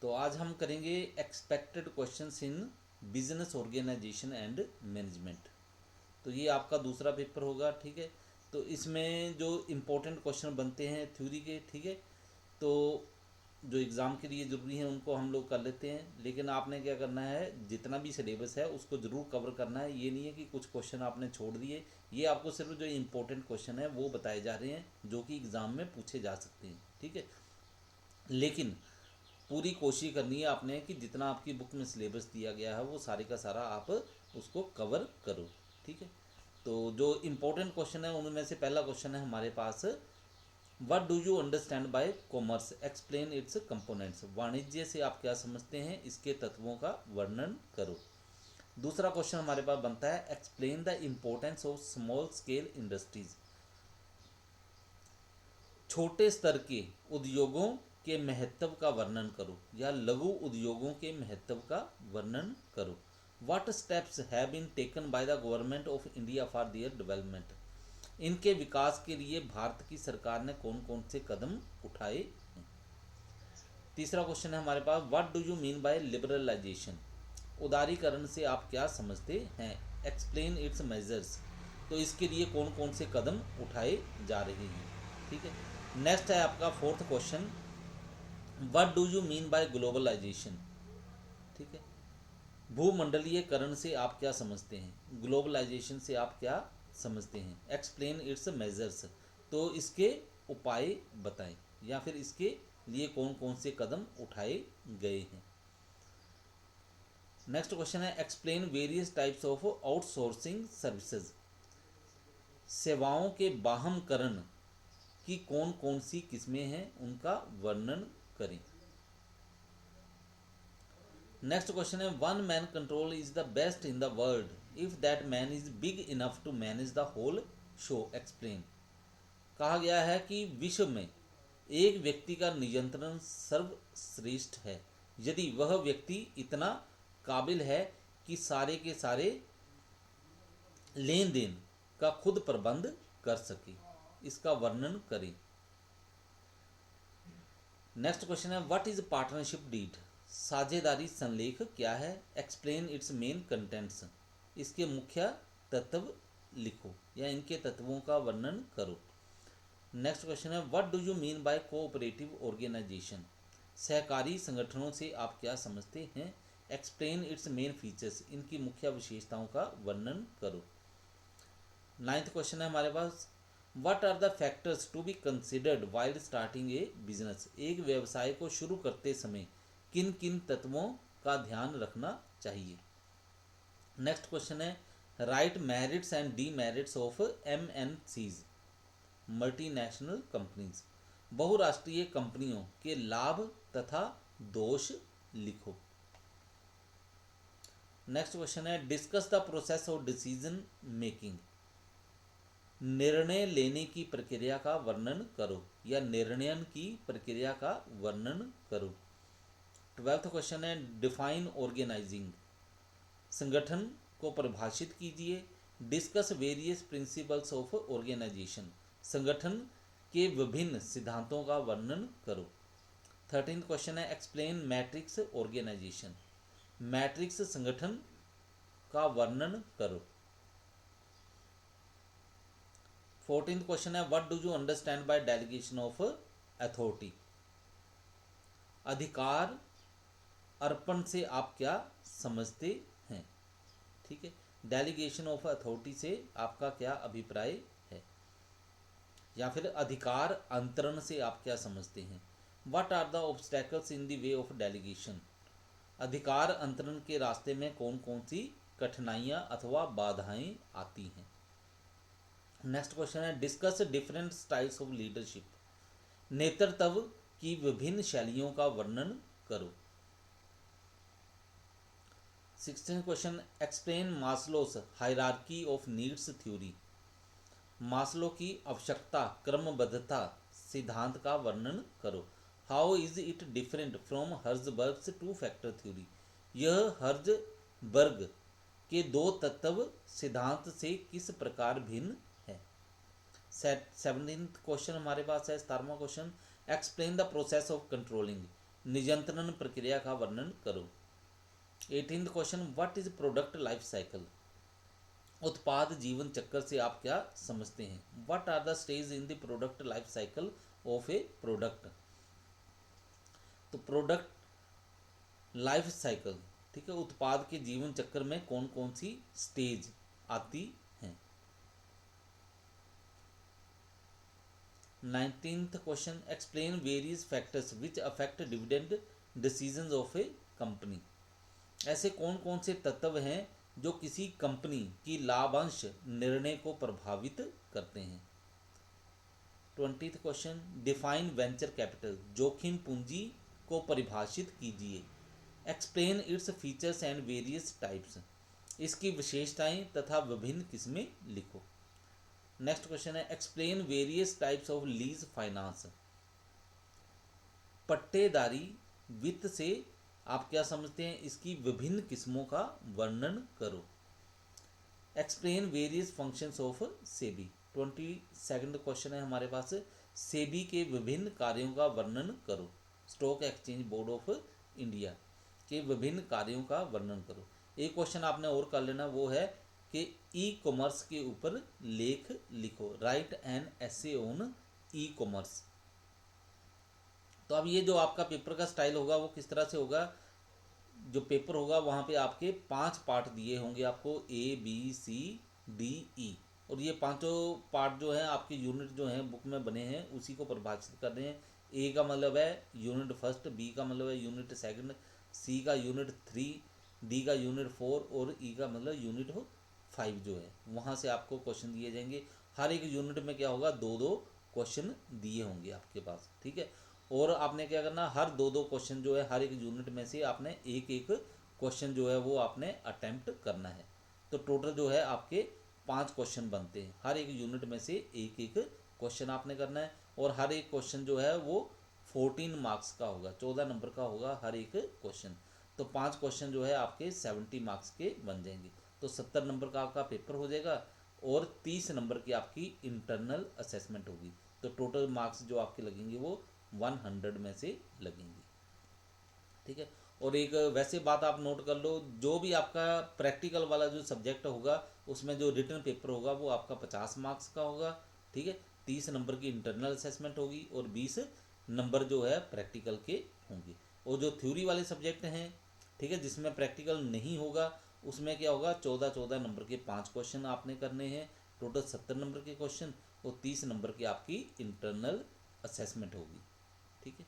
तो आज हम करेंगे expected questions in business organisation and management. तो ये आपका दूसरा पेपर होगा, ठीक है। तो इसमें जो इम्पोर्टेंट क्वेश्चन बनते हैं थ्योरी के, ठीक है, तो जो एग्ज़ाम के लिए ज़रूरी हैं उनको हम लोग कर लेते हैं। लेकिन आपने क्या करना है, जितना भी सिलेबस है उसको ज़रूर कवर करना है। ये नहीं है कि कुछ क्वेश्चन आपने छोड़ दिए, ये आपको सिर्फ जो इम्पोर्टेंट क्वेश्चन है वो बताए जा रहे हैं जो कि एग्ज़ाम में पूछे जा सकते हैं, ठीक है। लेकिन पूरी कोशिश करनी है आपने कि जितना आपकी बुक में सिलेबस दिया गया है वो सारे का सारा आप उसको कवर करो, ठीक है। तो जो इम्पोर्टेंट क्वेश्चन है उनमें से पहला क्वेश्चन है हमारे पास, what do you understand by commerce, explain its components. वाणिज्य से आप क्या समझते हैं, इसके तत्वों का वर्णन करो। दूसरा क्वेश्चन हमारे पास बनता है, explain the importance of small scale industries. छोटे स्तर के उद्योगों के महत्व का वर्णन करो या लघु उद्योगों के महत्व का वर्णन करो। What steps have been taken by the government of India for their development. इनके विकास के लिए भारत की सरकार ने कौन कौन से कदम उठाए हैं। तीसरा क्वेश्चन है हमारे पास, what do you mean by liberalisation. उदारीकरण से आप क्या समझते हैं। Explain its measures. तो इसके लिए कौन कौन से कदम उठाए जा रहे हैं, ठीक है। नेक्स्ट है आपका fourth question, what do you mean by globalization, ठीक है। भूमंडलीयकरण से आप क्या समझते हैं, ग्लोबलाइजेशन से आप क्या समझते हैं। Explain its measures. तो इसके उपाय बताएं या फिर इसके लिए कौन कौन से कदम उठाए गए हैं। नेक्स्ट क्वेश्चन है, explain various types of outsourcing services. सेवाओं के बाहमकरण की कौन कौन सी किस्में हैं, उनका वर्णन करें। नेक्स्ट क्वेश्चन है, one man control is the best in the world if that man is big enough to manage the whole show, explain. कहा गया है कि विश्व में एक व्यक्ति का नियंत्रण सर्वश्रेष्ठ है यदि वह व्यक्ति इतना काबिल है कि सारे के सारे लेन देन का खुद प्रबंध कर सके। इसका वर्णन करें। नेक्स्ट क्वेश्चन है, व्हाट इज पार्टनरशिप डीड। साझेदारी संलेख क्या है। Explain its main contents. इसके मुख्य तत्व लिखो या इनके तत्वों का वर्णन करो। नेक्स्ट क्वेश्चन है, what do you mean by cooperative organization. सहकारी संगठनों से आप क्या समझते हैं। Explain its main features. इनकी मुख्य विशेषताओं का वर्णन करो। नाइन्थ क्वेश्चन है हमारे पास, what are the factors to be considered while starting a business. एक व्यवसाय को शुरू करते समय किन किन तत्वों का ध्यान रखना चाहिए। नेक्स्ट क्वेश्चन है, right merits and demerits of MNCs, multinational companies. बहुराष्ट्रीय कंपनियों के लाभ तथा दोष लिखो। नेक्स्ट क्वेश्चन है, discuss the process of decision making. निर्णय लेने की प्रक्रिया का वर्णन करो या निर्णयन की प्रक्रिया का वर्णन करो। ट्वेल्थ क्वेश्चन है, डिफाइन ऑर्गेनाइजिंग। संगठन को परिभाषित कीजिए। Discuss various principles of organization. संगठन के विभिन्न सिद्धांतों का वर्णन करो। 13th क्वेश्चन है, एक्सप्लेन मैट्रिक्स ऑर्गेनाइजेशन। मैट्रिक्स संगठन का वर्णन करो। 14th क्वेश्चन है, what do you understand bye delegation of authority. अधिकार अर्पण से आप क्या समझते हैं, ठीक है। डेलीगेशन ऑफ अथॉरिटी से आपका क्या अभिप्राय है या फिर अधिकार अंतरण से आप क्या समझते हैं। What are the obstacles in the way of delegation. अधिकार अंतरण के रास्ते में कौन कौन सी कठिनाइयाँ अथवा बाधाएं आती हैं। नेक्स्ट क्वेश्चन है, discuss different styles of leadership. नेतृत्व की विभिन्न शैलियों का वर्णन करो। 16th question, explain Maslow's hierarchy of needs theory. Maslow की आवश्यकता क्रमबद्धता सिद्धांत का वर्णन करो। How is it different from Herzberg's two factor theory. यह हर्जबर्ग के दो तत्व सिद्धांत से किस प्रकार भिन्न है। 17th क्वेश्चन हमारे पास है 17वां question, explain the process of controlling. नियंत्रण प्रक्रिया का वर्णन करो। 18th question, what is product life cycle, उत्पाद जीवन चक्र से आप क्या समझते हैं। What are the stage in the product life cycle of a product. तो प्रोडक्ट लाइफ साइकिल, ठीक है, उत्पाद के जीवन चक्र में कौन कौन सी स्टेज आती हैं। 19th question, explain various factors which affect dividend decisions of A company. ऐसे कौन कौन से तत्व हैं जो किसी कंपनी की लाभांश निर्णय को प्रभावित करते हैं। 20th question, define venture capital, जोखिम पूंजी को परिभाषित कीजिए। Explain its features and various types, इसकी विशेषताएं तथा विभिन्न किस्में लिखो। नेक्स्ट क्वेश्चन है, explain various types of lease finance, पट्टेदारी वित्त से आप क्या समझते हैं, इसकी विभिन्न किस्मों का वर्णन करो। Explain various functions of SEBI. 22nd question है हमारे पास, सेबी के विभिन्न कार्यों का वर्णन करो। Stock exchange board of India के विभिन्न कार्यों का वर्णन करो। एक क्वेश्चन आपने और कर लेना, वो है कि ई कॉमर्स के ऊपर लेख लिखो, right an essay on e commerce. तो अब ये जो आपका पेपर का स्टाइल होगा वो किस तरह से होगा, जो पेपर होगा वहाँ पे आपके 5 पार्ट दिए होंगे आपको, ABCDE, और ये पांचों पार्ट जो हैं आपके यूनिट जो हैं बुक में बने हैं उसी को परिभाषित कर रहे हैं। ए का मतलब है यूनिट फर्स्ट, बी का मतलब है यूनिट सेकंड, सी का यूनिट 3, डी का यूनिट 4 और ई का मतलब यूनिट 5 जो है, वहाँ से आपको क्वेश्चन दिए जाएंगे। हर एक यूनिट में क्या होगा, 2-2 क्वेश्चन दिए होंगे आपके पास, ठीक है। और आपने क्या करना, हर 2-2 क्वेश्चन जो है हर एक यूनिट में से आपने एक एक क्वेश्चन जो है वो आपने अटेम्प्ट करना है। तो टोटल जो है आपके 5 क्वेश्चन बनते हैं, हर एक यूनिट में से एक एक क्वेश्चन आपने करना है। और हर एक क्वेश्चन जो है वो 14 मार्क्स का होगा, 14 नंबर का होगा हर एक क्वेश्चन। तो 5 क्वेश्चन जो है आपके 70 मार्क्स के बन जाएंगे, तो 70 नंबर का आपका पेपर हो जाएगा और 30 नंबर की आपकी इंटरनल असेसमेंट होगी। तो टोटल मार्क्स जो आपके लगेंगे वो 100 में से लगेंगे, ठीक है। और एक वैसे बात आप नोट कर लो, जो भी आपका प्रैक्टिकल वाला जो सब्जेक्ट होगा उसमें जो रिटन पेपर होगा वो आपका 50 मार्क्स का होगा, ठीक है। 30 नंबर की इंटरनल असेसमेंट होगी और 20 नंबर जो है प्रैक्टिकल के होंगे। और जो थ्योरी वाले सब्जेक्ट हैं, ठीक है, जिसमें प्रैक्टिकल नहीं होगा उसमें क्या होगा, 14-14 नंबर के 5 क्वेश्चन आपने करने हैं, टोटल 70 नंबर के क्वेश्चन और 30 नंबर की आपकी इंटरनल असेसमेंट होगी, ठीक है।